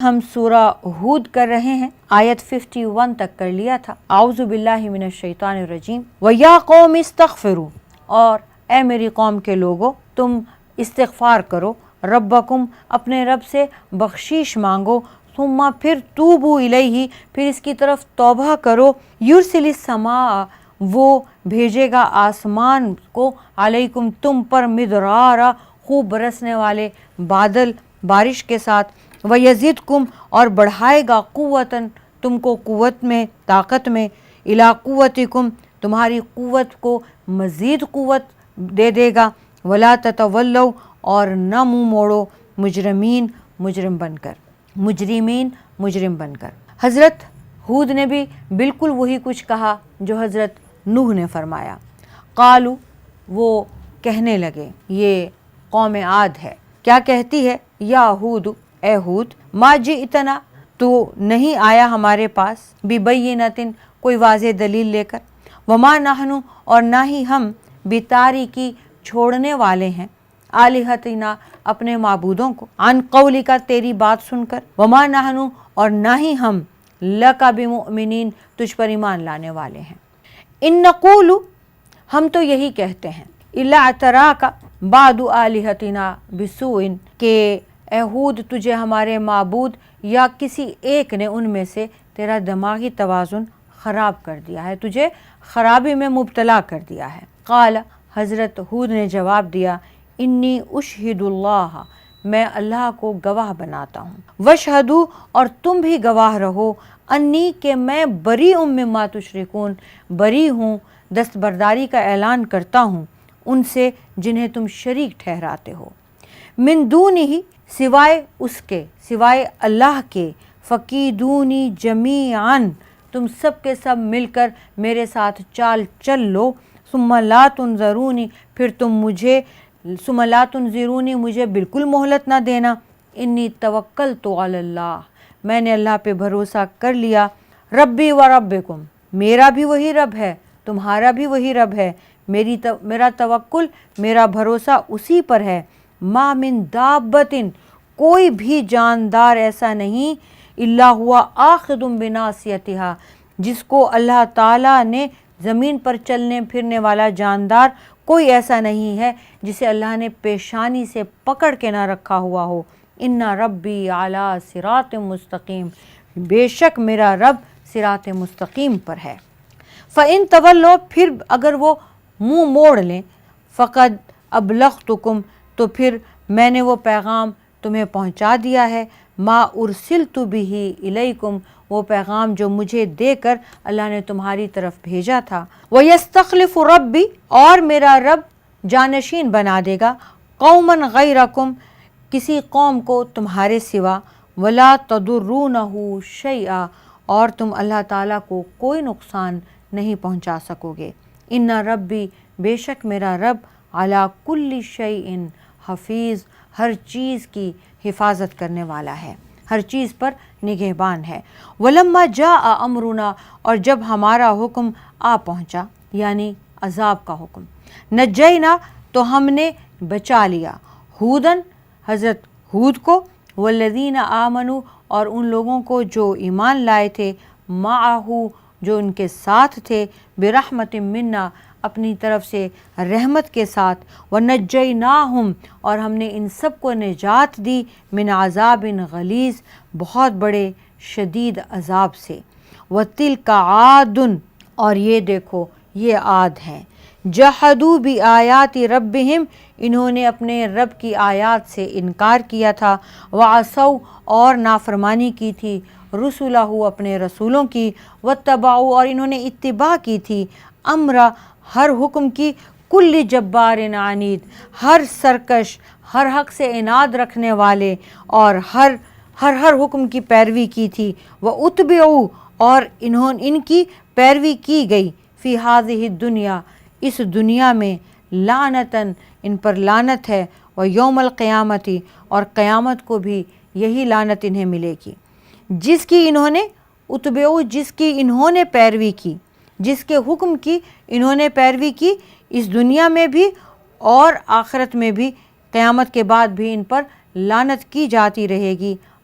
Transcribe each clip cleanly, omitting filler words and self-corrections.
ہم سورہ ہود کر رہے ہیں، آیت 51 تک کر لیا تھا۔ اعوذ باللہ من الشیطان الرجیم وَيَا قَوْمِ اسْتَغْفِرُوا، اور اے میری قوم کے لوگو تم استغفار کرو، ربکم اپنے رب سے بخشش مانگو، ثم پھر توبوا الیہ پھر اس کی طرف توبہ کرو، یرسل السماء وہ بھیجے گا آسمان کو، علیکم تم پر، مدرارا خوب برسنے والے بادل بارش کے ساتھ، ویزدکم اور بڑھائے گا، قوتاً تم کو قوت میں، طاقت میں، الی قوتکم تمہاری قوت کو مزید قوت دے دے گا، ولا تتولوا اور نہ منہ موڑو، مجرمین مجرم بن کر۔ حضرت ہود نے بھی بالکل وہی کچھ کہا جو حضرت نوح نے فرمایا۔ قالو وہ کہنے لگے، یہ قوم عاد ہے، کیا کہتی ہے، یا ہود اے ہود، ما جئتنا تو نہیں آیا ہمارے پاس، ببینۃ کوئی واضح دلیل لے کر، وما نحن اور نہ ہی ہم، بتارکی چھوڑنے والے ہیں، آلہتنا اپنے معبودوں کو، عن قولک تیری بات سن کر، وما نحن اور نہ ہی ہم، لک بمؤمنین تجھ پر ایمان لانے والے ہیں، ان نقول ہم تو یہی کہتے ہیں، الا اعتراک بعض آلہتنا بسوء کہ اے ہود تجھے ہمارے معبود یا کسی ایک نے ان میں سے تیرا دماغی توازن خراب کر دیا ہے، تجھے خرابی میں مبتلا کر دیا ہے۔ قال حضرت ہود نے جواب دیا، انی اشہد اللہ میں اللہ کو گواہ بناتا ہوں، واشہدوا اور تم بھی گواہ رہو، انی کہ میں بری مما تشرکون بری ہوں، دستبرداری کا اعلان کرتا ہوں ان سے جنہیں تم شریک ٹھہراتے ہو، من دونہ سوائے اس کے، سوائے اللہ کے، فکیدونی جمیعاً تم سب کے سب مل کر میرے ساتھ چال چل لو، ثم لا تنظرونی پھر تم مجھے، ثم لا تنظرونی مجھے بالکل مہلت نہ دینا، انی توکلت علی اللہ میں نے اللہ پہ بھروسہ کر لیا، ربی و ربکم میرا بھی وہی رب ہے تمہارا بھی وہی رب ہے، میرا توکل میرا بھروسہ اسی پر ہے، ما من دابۃ کوئی بھی جاندار ایسا نہیں، الا ہوا آخذ بناصیتہا جس کو اللہ تعالیٰ نے زمین پر چلنے پھرنے والا جاندار کوئی ایسا نہیں ہے جسے اللہ نے پیشانی سے پکڑ کے نہ رکھا ہوا ہو، ان ربی علی صراط مستقیم بے شک میرا رب صراط مستقیم پر ہے، فَإِن تَوَلَّوْا پھر اگر وہ منہ موڑ لیں، فَقَدْ أَبْلَغْتُكُمْ تو پھر میں نے وہ پیغام تمہیں پہنچا دیا ہے، ما ارسلت بہ الیکم وہ پیغام جو مجھے دے کر اللہ نے تمہاری طرف بھیجا تھا، وَيَسْتَخْلِفُ رَبِّ اور میرا رب جانشین بنا دے گا، قَوْمًا غَيْرَكُمْ کسی قوم کو تمہارے سوا، وَلَا تَضُرُّونَهُ شَيْئًا اور تم اللہ تعالیٰ کو کوئی نقصان نہیں پہنچا سکو گے، ان ربی بے شک میرا رب علی کل شیء حفیظ ہر چیز کی حفاظت کرنے والا ہے، ہر چیز پر نگہبان ہے، ولما جاء امرنا اور جب ہمارا حکم آ پہنچا یعنی عذاب کا حکم، نجینا تو ہم نے بچا لیا، ہودن حضرت ہود کو، والذین آمنوا اور ان لوگوں کو جو ایمان لائے تھے، معہو جو ان کے ساتھ تھے، برحمت منا اپنی طرف سے رحمت کے ساتھ، وَنَجَّيْنَاهُمْ اور ہم نے ان سب کو نجات دی، من عذاب غلیظ بہت بڑے شدید عذاب سے، وَتِلْكَ عَادٌ اور یہ دیکھو یہ عاد ہیں، جَحَدُوا بِآیَاتِ رَبِّهِمْ انہوں نے اپنے رب کی آیات سے انکار کیا تھا، وَعَصَوْا اور نافرمانی کی تھی، رسولہ اپنے رسولوں کی، واتبعوا اور انہوں نے اتباع کی تھی، امر ہر حکم کی، کل جبار عنید ہر سرکش ہر حق سے عناد رکھنے والے اور ہر حکم کی پیروی کی تھی، واتبعوا اور ان کی پیروی کی گئی، فی ہذہ الدنیا اس دنیا میں، لعنتاً ان پر لعنت ہے، ویوم القیامت اور قیامت کو بھی یہی لعنت انہیں ملے گی، جس کی انہوں نے اتبعوا جس کی انہوں نے پیروی کی، جس کے حکم کی انہوں نے پیروی کی، اس دنیا میں بھی اور آخرت میں بھی، قیامت کے بعد بھی ان پر لعنت کی جاتی رہے گی،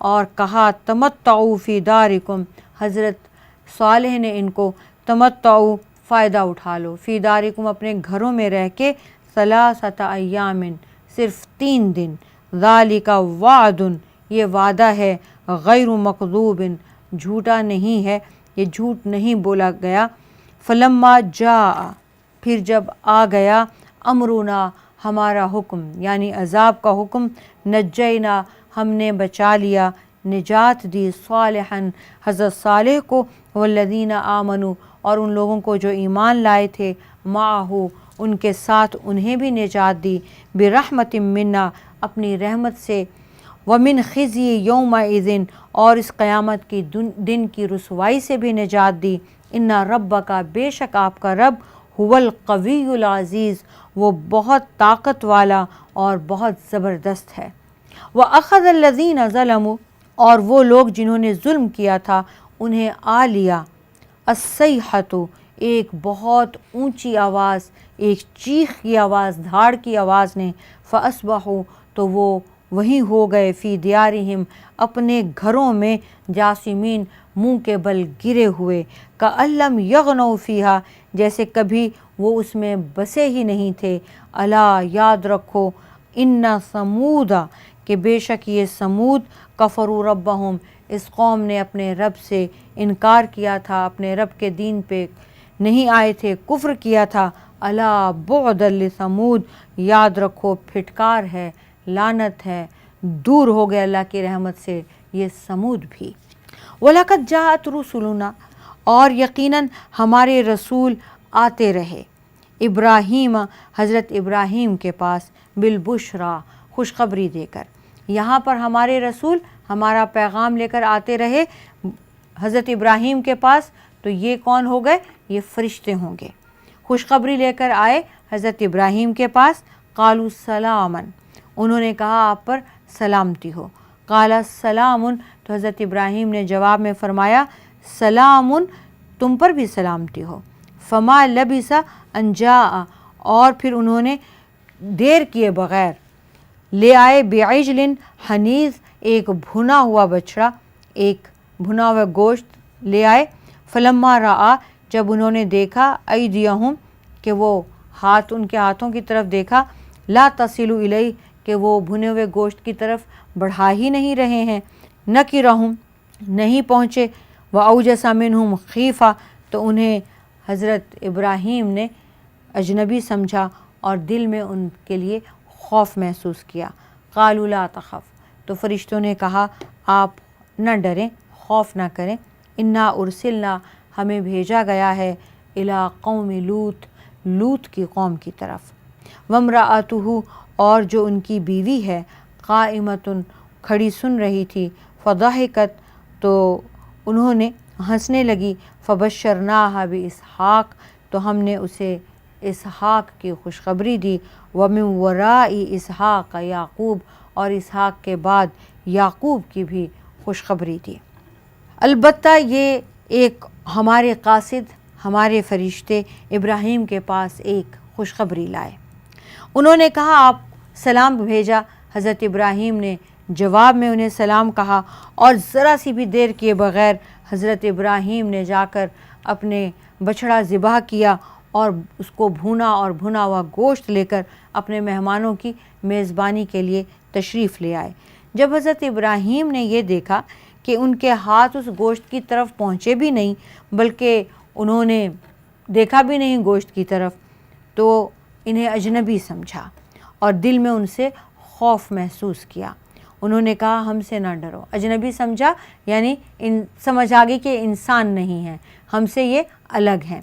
اور کہا تمتعوا فی دارکم، حضرت صالح نے ان کو تمتعوا فائدہ اٹھا لو، فی دارکم اپنے گھروں میں رہ کے، ثلاثۃ ایام صرف 3 دن، ذالک وعد یہ وعدہ ہے، غیر مکذوب جھوٹا نہیں ہے، یہ جھوٹ نہیں بولا گیا۔ فلما جاء پھر جب آ گیا، امرنا ہمارا حکم یعنی عذاب کا حکم، نجینا ہم نے بچا لیا، نجات دی، صالحا حضرت صالح کو، والذین آمنوا اور ان لوگوں کو جو ایمان لائے تھے، معہ ان کے ساتھ انہیں بھی نجات دی، برحمت منا اپنی رحمت سے، ومن خزی یومئذ اور اس قیامت کی دن کی رسوائی سے بھی نجات دی، ان ربک بے شک آپ کا رب، هو القوی العزیز وہ بہت طاقت والا اور بہت زبردست ہے۔ وَأَخَذَ الَّذِينَ ظَلَمُوا اور وہ لوگ جنہوں نے ظلم کیا تھا انہیں آ لیا، الصیحۃ ایک بہت اونچی آواز، ایک چیخ کی آواز، دھاڑ کی آواز نے، فَأَصْبَحُوا تو وہ وہیں ہو گئے، فی دیارہم اپنے گھروں میں، جاسمین منہ کے بل گرے ہوئے، کأن لم یغنوا فیہا جیسے کبھی وہ اس میں بسے ہی نہیں تھے، الا یاد رکھو، ان ثمود کہ بے شک یہ سمود، کفروا ربہم اس قوم نے اپنے رب سے انکار کیا تھا، اپنے رب کے دین پہ نہیں آئے تھے، کفر کیا تھا، الا بعدا لثمود یاد رکھو پھٹکار ہے، لعنت ہے، دور ہو گئے اللہ کی رحمت سے یہ سمود بھی۔ وَلَقَدْ جَاءَتْ رُسُلُنَا اور یقیناً ہمارے رسول آتے رہے، ابراہیم حضرت ابراہیم کے پاس، بالبشرا خوشخبری دے کر۔ یہاں پر ہمارے رسول ہمارا پیغام لے کر آتے رہے حضرت ابراہیم کے پاس، تو یہ کون ہو گئے؟ یہ فرشتے ہوں گے، خوشخبری لے کر آئے حضرت ابراہیم کے پاس، قالوا سلاما انہوں نے کہا آپ پر سلامتی ہو، قال سلام تو حضرت ابراہیم نے جواب میں فرمایا سلام تم پر بھی سلامتی ہو، فما لبث ان جاء اور پھر انہوں نے دیر کیے بغیر لے آئے، بعجل حنیذ ایک بھنا ہوا بچڑا، ایک بھنا ہوا گوشت لے آئے، فلما رآ جب انہوں نے دیکھا، ایدیہم کہ وہ ہاتھ ان کے ہاتھوں کی طرف دیکھا، لا تصل الیہ کہ وہ بھنے ہوئے گوشت کی طرف بڑھا ہی نہیں رہے ہیں، نکرہم نہیں پہنچے، وأوجس منہم خیفہ تو انہیں حضرت ابراہیم نے اجنبی سمجھا اور دل میں ان کے لیے خوف محسوس کیا، قالوا لا تخف تو فرشتوں نے کہا آپ نہ ڈریں، خوف نہ کریں، انا ارسلنا ہمیں بھیجا گیا ہے، الی قوم لوط لوط کی قوم کی طرف، وامرأتہ اور جو ان کی بیوی ہے، قائمۃ کھڑی سن رہی تھی، فضحکت تو انہوں نے ہنسنے لگی، فبشرناہا باسحاق تو ہم نے اسے اسحاق کی خوشخبری دی، ومن وراء اسحاق یعقوب اور اسحاق کے بعد یعقوب کی بھی خوشخبری دی۔ البتہ یہ ایک ہمارے قاصد ہمارے فرشتے ابراہیم کے پاس ایک خوشخبری لائے، انہوں نے کہا آپ سلام بھیجا، حضرت ابراہیم نے جواب میں انہیں سلام کہا، اور ذرا سی بھی دیر کیے بغیر حضرت ابراہیم نے جا کر اپنے بچڑا ذبح کیا اور اس کو بھونا اور بھنا ہوا گوشت لے کر اپنے مہمانوں کی میزبانی کے لیے تشریف لے آئے۔ جب حضرت ابراہیم نے یہ دیکھا کہ ان کے ہاتھ اس گوشت کی طرف پہنچے بھی نہیں بلکہ انہوں نے دیکھا بھی نہیں گوشت کی طرف، تو انہیں اجنبی سمجھا اور دل میں ان سے خوف محسوس کیا، انہوں نے کہا ہم سے نہ ڈرو، اجنبی سمجھا یعنی سمجھ آ گئی کہ انسان نہیں ہیں، ہم سے یہ الگ ہیں۔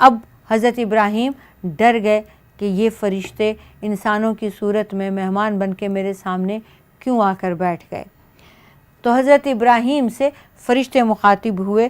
اب حضرت ابراہیم ڈر گئے کہ یہ فرشتے انسانوں کی صورت میں مہمان بن کے میرے سامنے کیوں آ کر بیٹھ گئے، تو حضرت ابراہیم سے فرشتے مخاطب ہوئے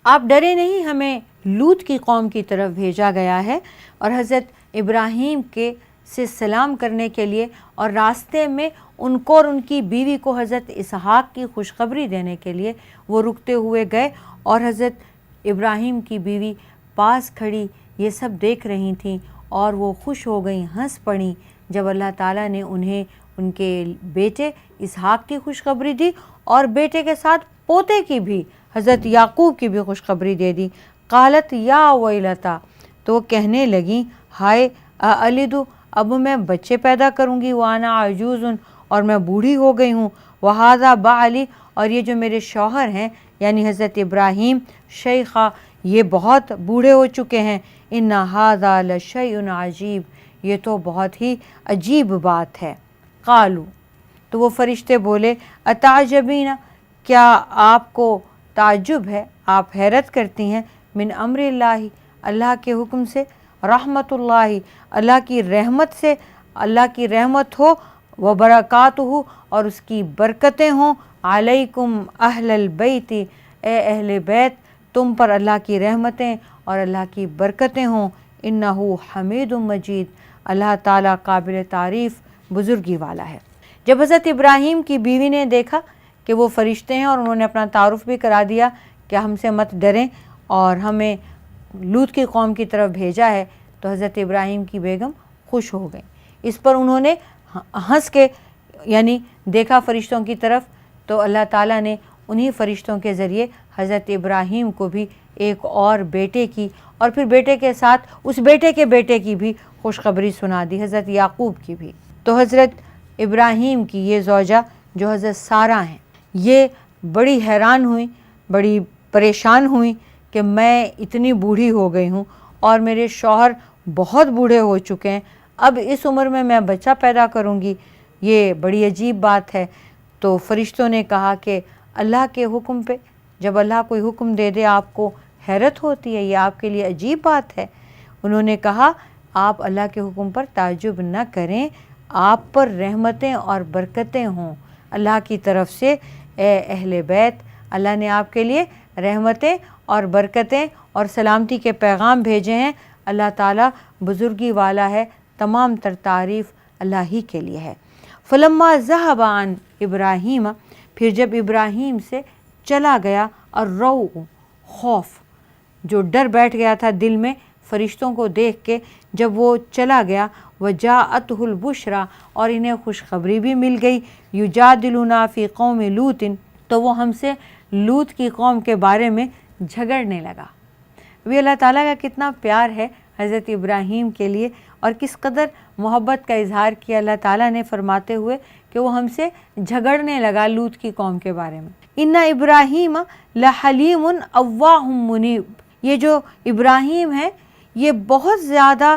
آپ ڈرے نہیں، ہمیں لوط کی قوم کی طرف بھیجا گیا ہے، اور حضرت ابراہیم کے سے سلام کرنے کے لیے اور راستے میں ان کو اور ان کی بیوی کو حضرت اسحاق کی خوشخبری دینے کے لیے وہ رکتے ہوئے گئے، اور حضرت ابراہیم کی بیوی پاس کھڑی یہ سب دیکھ رہی تھیں اور وہ خوش ہو گئیں، ہنس پڑیں جب اللہ تعالیٰ نے انہیں ان کے بیٹے اسحاق کی خوشخبری دی اور بیٹے کے ساتھ پوتے کی بھی حضرت یعقوب کی بھی خوشخبری دے دی۔ قالت یا ویلتا، تو وہ کہنے لگیں ہائے اَأَلِدُ، اب میں بچے پیدا کروں گی، وَأَنَا عَجُوزٌ، اور میں بوڑھی ہو گئی ہوں، وَهَذَا بَعْلِي، اور یہ جو میرے شوہر ہیں یعنی حضرت ابراہیم، شیخا، یہ بہت بوڑھے ہو چکے ہیں، إِنَّ هَذَا لَشَيْءٌ عَجِیب، یہ تو بہت ہی عجیب بات ہے۔ قالوا، تو وہ فرشتے بولے اتعجبین، کیا آپ کو تعجب ہے، آپ حیرت کرتی ہیں، من امر اللہ، اللہ کے حکم سے، رحمت اللہ، اللہ کی رحمت سے، اللہ کی رحمت ہو، وبرکاتہ، اور اس کی برکتیں ہوں، علیکم اہل البیت، اے اہل بیت، تم پر اللہ کی رحمتیں اور اللہ کی برکتیں ہوں، انہ حمید مجید، اللہ تعالیٰ قابل تعریف بزرگی والا ہے۔ جب حضرت ابراہیم کی بیوی نے دیکھا کہ وہ فرشتے ہیں اور انہوں نے اپنا تعارف بھی کرا دیا کہ ہم سے مت ڈریں اور ہمیں لوط کی قوم کی طرف بھیجا ہے، تو حضرت ابراہیم کی بیگم خوش ہو گئیں۔ اس پر انہوں نے ہنس کے یعنی دیکھا فرشتوں کی طرف، تو اللہ تعالیٰ نے انہی فرشتوں کے ذریعے حضرت ابراہیم کو بھی ایک اور بیٹے کی اور پھر بیٹے کے ساتھ اس بیٹے کے بیٹے کی بھی خوشخبری سنا دی، حضرت یعقوب کی بھی۔ تو حضرت ابراہیم کی یہ زوجہ جو حضرت سارہ ہیں، یہ بڑی حیران ہوئیں، بڑی پریشان ہوئیں کہ میں اتنی بوڑھی ہو گئی ہوں اور میرے شوہر بہت بوڑھے ہو چکے ہیں، اب اس عمر میں بچہ پیدا کروں گی، یہ بڑی عجیب بات ہے۔ تو فرشتوں نے کہا کہ اللہ کے حکم پہ جب اللہ کوئی حکم دے دے آپ کو حیرت ہوتی ہے، یہ آپ کے لیے عجیب بات ہے۔ انہوں نے کہا آپ اللہ کے حکم پر تعجب نہ کریں، آپ پر رحمتیں اور برکتیں ہوں اللہ کی طرف سے، اے اہل بیت، اللہ نے آپ کے لیے رحمتیں اور برکتیں اور سلامتی کے پیغام بھیجے ہیں، اللہ تعالیٰ بزرگی والا ہے، تمام تر تعریف اللہ ہی کے لیے ہے۔ فلما ذهب عن ابراہیم، پھر جب ابراہیم سے چلا گیا، اور خوف، جو ڈر بیٹھ گیا تھا دل میں فرشتوں کو دیکھ کے، جب وہ چلا گیا، وجاءته البشرا، اور انہیں خوشخبری بھی مل گئی، یجادلنا فی قوم لوط، تو وہ ہم سے لوط کی قوم کے بارے میں جھگڑنے لگا۔ ابھی اللہ تعالیٰ کا کتنا پیار ہے حضرت ابراہیم کے لیے اور کس قدر محبت کا اظہار کیا اللہ تعالیٰ نے فرماتے ہوئے کہ وہ ہم سے جھگڑنے لگا لوط کی قوم کے بارے میں۔ ان ابراہیم لحلیم اواہ منیب، یہ جو ابراہیم ہے یہ بہت زیادہ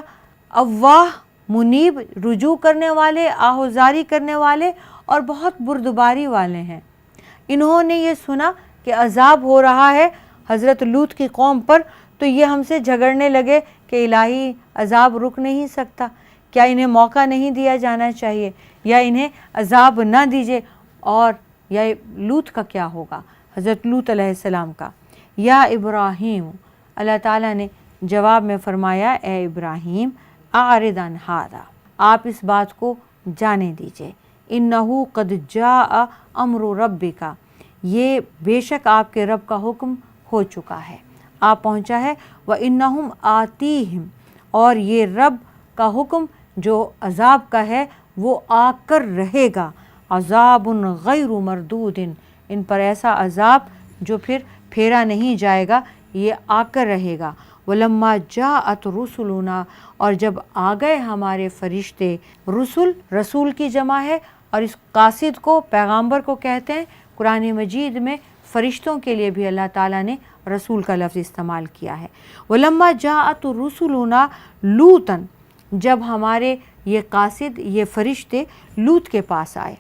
اواہ، منیب، رجوع کرنے والے، آہوزاری کرنے والے اور بہت بردباری والے ہیں۔ انہوں نے یہ سنا کہ عذاب ہو رہا ہے حضرت لوط کی قوم پر، تو یہ ہم سے جھگڑنے لگے کہ الہی عذاب رک نہیں سکتا، کیا انہیں موقع نہیں دیا جانا چاہیے، یا انہیں عذاب نہ دیجیے، اور یا لوط کا کیا ہوگا، حضرت لوط علیہ السلام کا۔ یا ابراہیم، اللہ تعالیٰ نے جواب میں فرمایا اے ابراہیم، اعرض عن ھذا، آپ اس بات کو جانے دیجیے، انہ قد جاء امر ربک، یہ بے شک آپ کے رب کا حکم ہو چکا ہے، آپ پہنچا ہے، وَإِنَّهُمْ آتِيهِمْ، اور یہ رب کا حکم جو عذاب کا ہے وہ آ کر رہے گا، عذاب غیر مردود، ان پر ایسا عذاب جو پھر پھیرا نہیں جائے گا، یہ آ کر رہے گا۔ وَلَمَّا جَاءَتْ رُسُلُنَا، اور جب آ گئے ہمارے فرشتے، رسول کی جمع ہے، اور اس قاصد کو پیغامبر کو کہتے ہیں۔ قرآن مجید میں فرشتوں کے لیے بھی اللہ تعالیٰ نے رسول کا لفظ استعمال کیا ہے۔ وَلَمَّا جَاءَتْ رُسُلُنَا لُوطًا، جب ہمارے یہ قاصد، یہ فرشتے لوط کے پاس آئے،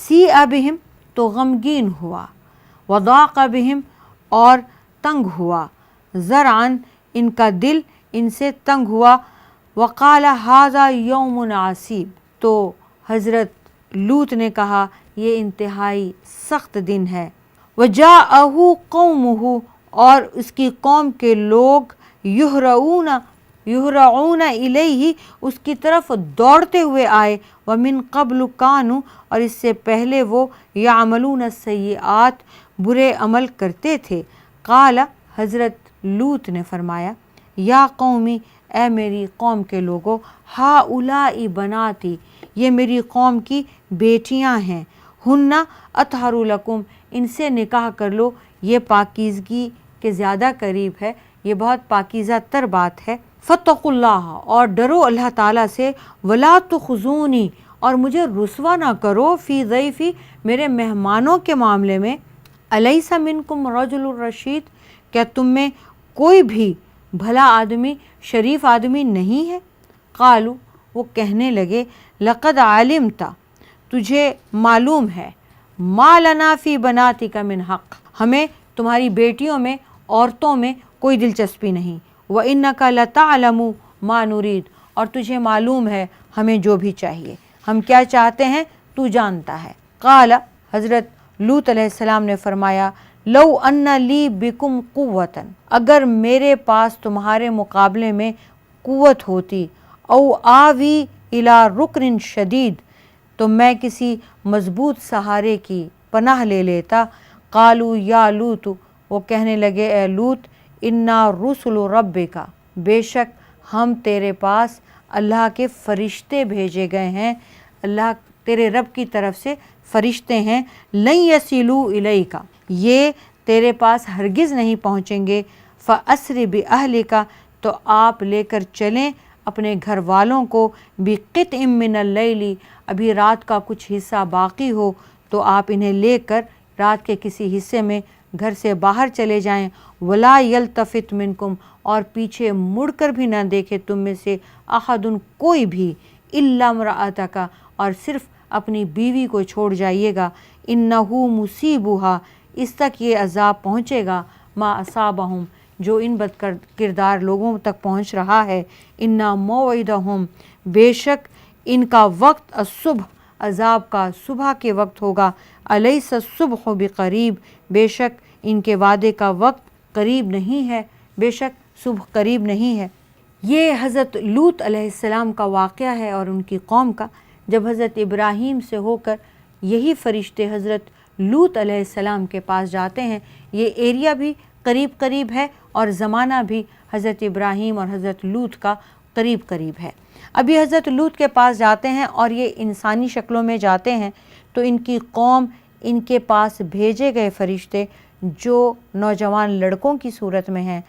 سِیءَ بِہِم، تو غمگین ہوا، وَضَاقَ بِہِم، اور تنگ ہوا، ذرعاً، ان کا دل ان سے تنگ ہوا، وقال ھذا یوم عصیب، تو حضرت لوط نے کہا یہ انتہائی سخت دن ہے، وجاءہ قومہ، اور اس کی قوم کے لوگ، یہرعون الیہ، اس کی طرف دوڑتے ہوئے آئے، ومن قبل کانوا، اور اس سے پہلے وہ یعملون السیئات، برے عمل کرتے تھے۔ قال، حضرت لوط نے فرمایا، یا قومی، اے میری قوم کے لوگو، ہؤلاء بناتی، یہ میری قوم کی بیٹیاں ہیں، ہننا اطہر لکم، ان سے نکاح کر لو، یہ پاکیزگی کے زیادہ قریب ہے، یہ بہت پاکیزہ تر بات ہے۔ فاتقوا اللہ، اور ڈرو اللہ تعالیٰ سے، ولا تخزونی، اور مجھے رسوا نہ کرو، فی ضیفی، میرے مہمانوں کے معاملے میں، الیس منکم رجل رشید، کیا تم میں کوئی بھی بھلا آدمی، شریف آدمی نہیں ہے؟ قالو، وہ کہنے لگے، لقد علمت، تجھے معلوم ہے، ما لنا فی بناتک من حق، ہمیں تمہاری بیٹیوں میں، عورتوں میں کوئی دلچسپی نہیں، وَإِنَّكَ لَتَعْلَمُ مَا نُرِيدُ، اور تجھے معلوم ہے ہمیں جو بھی چاہیے، ہم کیا چاہتے ہیں تو جانتا ہے۔ قال، حضرت لوط علیہ السلام نے فرمایا، لو ان لی بکم قوۃ، اگر میرے پاس تمہارے مقابلے میں قوت ہوتی، او آوی الی رکن شدید، تو میں کسی مضبوط سہارے کی پناہ لے لیتا۔ قالو یا لوط، وہ کہنے لگے، اے لوط، انا رسل ربک، بے شک ہم تیرے پاس اللہ کے فرشتے بھیجے گئے ہیں، اللہ تیرے رب کی طرف سے فرشتے ہیں، لن یصلوا الیک، یہ تیرے پاس ہرگز نہیں پہنچیں گے، فاسر باہلک، تو آپ لے کر چلیں اپنے گھر والوں کو، بقطع من اللیل، ابھی رات کا کچھ حصہ باقی ہو تو آپ انہیں لے کر رات کے کسی حصے میں گھر سے باہر چلے جائیں، ولا یلتفت منکم، اور پیچھے مڑ کر بھی نہ دیکھے تم میں سے احد، کوئی بھی، الا امرأتک، اور صرف اپنی بیوی کو چھوڑ جائیے گا، انہ مصیبھا، اس تک یہ عذاب پہنچے گا، ما اصابہم، جو ان بد کردار لوگوں تک پہنچ رہا ہے، انا موعدہم، بے شک ان کا وقت، الصبح، عذاب کا صبح کے وقت ہوگا، الیس الصبح بقریب، بے شک ان کے وعدے کا وقت قریب نہیں ہے، بے شک صبح قریب نہیں ہے۔ یہ حضرت لوط علیہ السلام کا واقعہ ہے اور ان کی قوم کا، جب حضرت ابراہیم سے ہو کر یہی فرشتے حضرت لوط علیہ السلام کے پاس جاتے ہیں۔ یہ ایریا بھی قریب قریب ہے اور زمانہ بھی حضرت ابراہیم اور حضرت لوط کا قریب قریب ہے۔ ابھی حضرت لوط کے پاس جاتے ہیں اور یہ انسانی شکلوں میں جاتے ہیں، تو ان کی قوم، ان کے پاس بھیجے گئے فرشتے جو نوجوان لڑکوں کی صورت میں ہیں،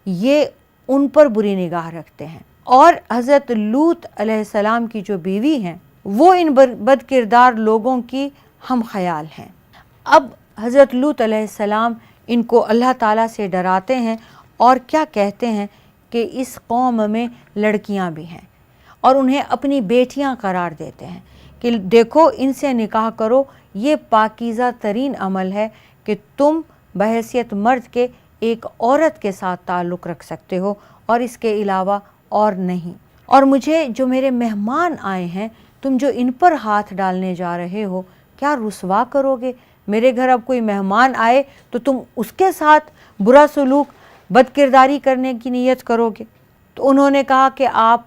یہ ان پر بری نگاہ رکھتے ہیں، اور حضرت لوط علیہ السلام کی جو بیوی ہیں وہ ان بد کردار لوگوں کی ہم خیال ہیں۔ اب حضرت لوط علیہ السلام ان کو اللہ تعالیٰ سے ڈراتے ہیں اور کیا کہتے ہیں کہ اس قوم میں لڑکیاں بھی ہیں، اور انہیں اپنی بیٹیاں قرار دیتے ہیں کہ دیکھو ان سے نکاح کرو، یہ پاکیزہ ترین عمل ہے کہ تم بحیثیت مرد کے ایک عورت کے ساتھ تعلق رکھ سکتے ہو اور اس کے علاوہ اور نہیں، اور مجھے جو میرے مہمان آئے ہیں تم جو ان پر ہاتھ ڈالنے جا رہے ہو، کیا رسوا کرو گے؟ میرے گھر اب کوئی مہمان آئے تو تم اس کے ساتھ برا سلوک، بد کرداری کرنے کی نیت کرو گے؟ تو انہوں نے کہا کہ آپ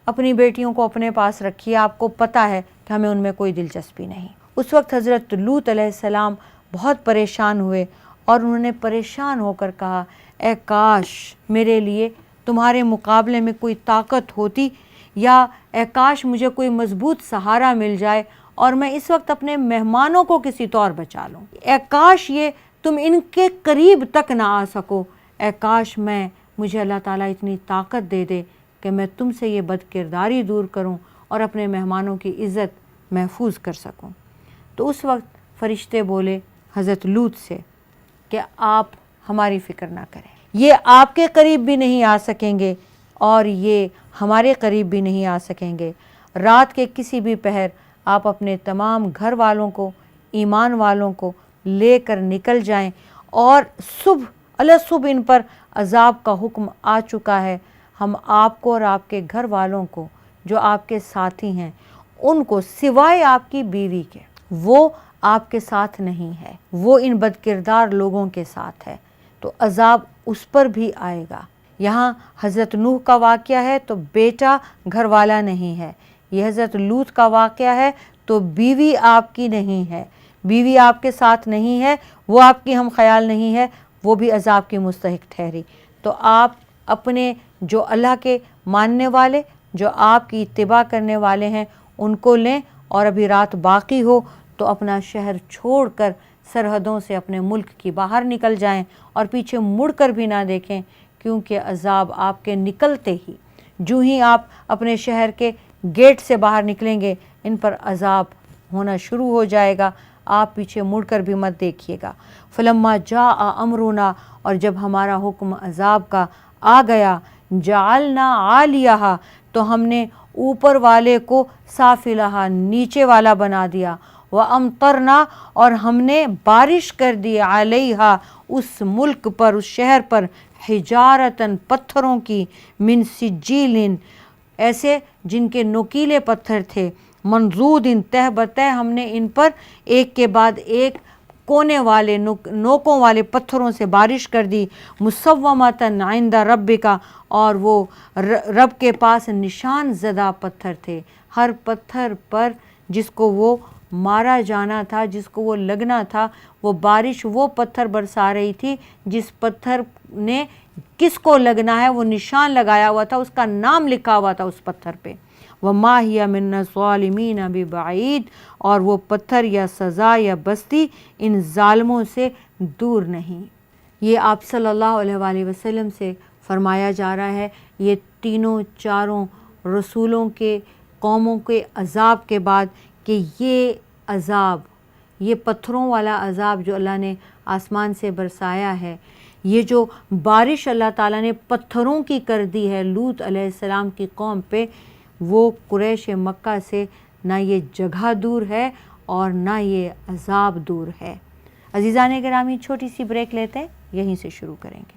اپنی بیٹیوں کو اپنے پاس رکھیے، آپ کو پتہ ہے کہ ہمیں ان میں کوئی دلچسپی نہیں۔ اس وقت حضرت لوط علیہ السلام بہت پریشان ہوئے اور انہوں نے پریشان ہو کر کہا، اے کاش میرے لیے تمہارے مقابلے میں کوئی طاقت ہوتی، یا اے کاش مجھے کوئی مضبوط سہارا مل جائے اور میں اس وقت اپنے مہمانوں کو کسی طور بچا لوں، اے کاش یہ تم ان کے قریب تک نہ آ سکو، اے کاش مجھے اللہ تعالیٰ اتنی طاقت دے دے کہ میں تم سے یہ بد کرداری دور کروں اور اپنے مہمانوں کی عزت محفوظ کر سکوں۔ تو اس وقت فرشتے بولے حضرت لوط سے کہ آپ ہماری فکر نہ کریں، یہ آپ کے قریب بھی نہیں آ سکیں گے اور یہ ہمارے قریب بھی نہیں آ سکیں گے، رات کے کسی بھی پہر آپ اپنے تمام گھر والوں کو، ایمان والوں کو لے کر نکل جائیں، اور صبح ان پر عذاب کا حکم آ چکا ہے، ہم آپ کو اور آپ کے گھر والوں کو جو آپ کے ساتھی ہیں ان کو، سوائے آپ کی بیوی کے، وہ آپ کے ساتھ نہیں ہے، وہ ان بد کردار لوگوں کے ساتھ ہے، تو عذاب اس پر بھی آئے گا۔ یہاں حضرت نوح کا واقعہ ہے تو بیٹا گھر والا نہیں ہے، یہ حضرت لوط کا واقعہ ہے تو بیوی آپ کی نہیں ہے، بیوی آپ کے ساتھ نہیں ہے، وہ آپ کی ہم خیال نہیں ہے، وہ بھی عذاب کی مستحق ٹھہری۔ تو آپ اپنے جو اللہ کے ماننے والے، جو آپ کی اتباع کرنے والے ہیں، ان کو لیں اور ابھی رات باقی ہو تو اپنا شہر چھوڑ کر سرحدوں سے اپنے ملک کی باہر نکل جائیں اور پیچھے مڑ کر بھی نہ دیکھیں، کیونکہ عذاب آپ کے نکلتے ہی، جو ہی آپ اپنے شہر کے گیٹ سے باہر نکلیں گے، ان پر عذاب ہونا شروع ہو جائے گا، آپ پیچھے مڑ کر بھی مت دیکھیے گا۔ فلما جاء امرنا، اور جب ہمارا حکم عذاب کا آ گیا، جعلنا عالیہا، تو ہم نے اوپر والے کو سافلہا، نیچے والا بنا دیا، وامطرنا، اور ہم نے بارش کر دی، علیہا، اس ملک پر، اس شہر پر، حجارتاً، پتھروں کی، من سجیل، ایسے جن کے نوکیلے پتھر تھے، منضود، تہ بتہ، ہم نے ان پر ایک کے بعد ایک کونے والے نوکوں والے پتھروں سے بارش کر دی، مسومتاً عند ربک، اور وہ رب کے پاس نشان زدہ پتھر تھے، ہر پتھر پر جس کو وہ مارا جانا تھا، جس کو وہ لگنا تھا، وہ بارش وہ پتھر برسا رہی تھی جس پتھر نے کس کو لگنا ہے وہ نشان لگایا ہوا تھا، اس کا نام لکھا ہوا تھا اس پتھر پہ۔ وَمَا هِيَ مِنَ الظَّالِمِينَ بِبَعِيدٍ، اور وہ پتھر یا سزا یا بستی ان ظالموں سے دور نہیں۔ یہ آپ صلی اللہ علیہ وآلہ وسلم سے فرمایا جا رہا ہے، یہ تینوں چاروں رسولوں کے قوموں کے عذاب کے بعد، کہ یہ عذاب، یہ پتھروں والا عذاب جو اللہ نے آسمان سے برسایا ہے، یہ جو بارش اللہ تعالیٰ نے پتھروں کی کر دی ہے لوط علیہ السلام کی قوم پہ، وہ قریش مکہ سے نہ یہ جگہ دور ہے اور نہ یہ عذاب دور ہے۔ عزیزان گرامی، چھوٹی سی بریک لیتے ہیں، یہیں سے شروع کریں گے۔